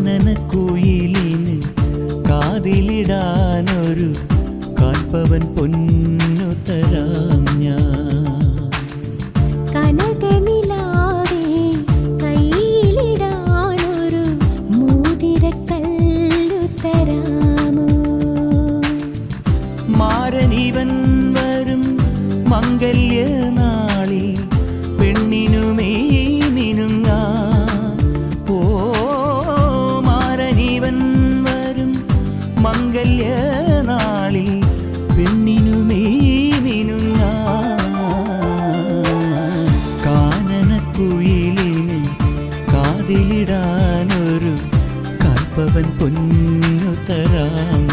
കാനനക്കുയിലിന് കാതിലിടാനൊരു കാൽപ്പവൻ പൊന്നു തരാം ഞാൻ. കനകനിലാവേ കയ്യിലിടാനൊരു മോതിരക്കല്ലു തരാമോ? മാരനിവൻ വരും മംഗല്യനാളിൽ പെണ്ണിനുമേ മിനുങ്ങാ. ഓ മാരനിവൻ വരും മംഗല്യനാളിൽ പെണ്ണിനുമേ മിനുങ്ങാ. കാനനക്കുയിലിന് കാതിലിടാനൊരു കാൽപ്പവൻ പൊന്നു തരാം.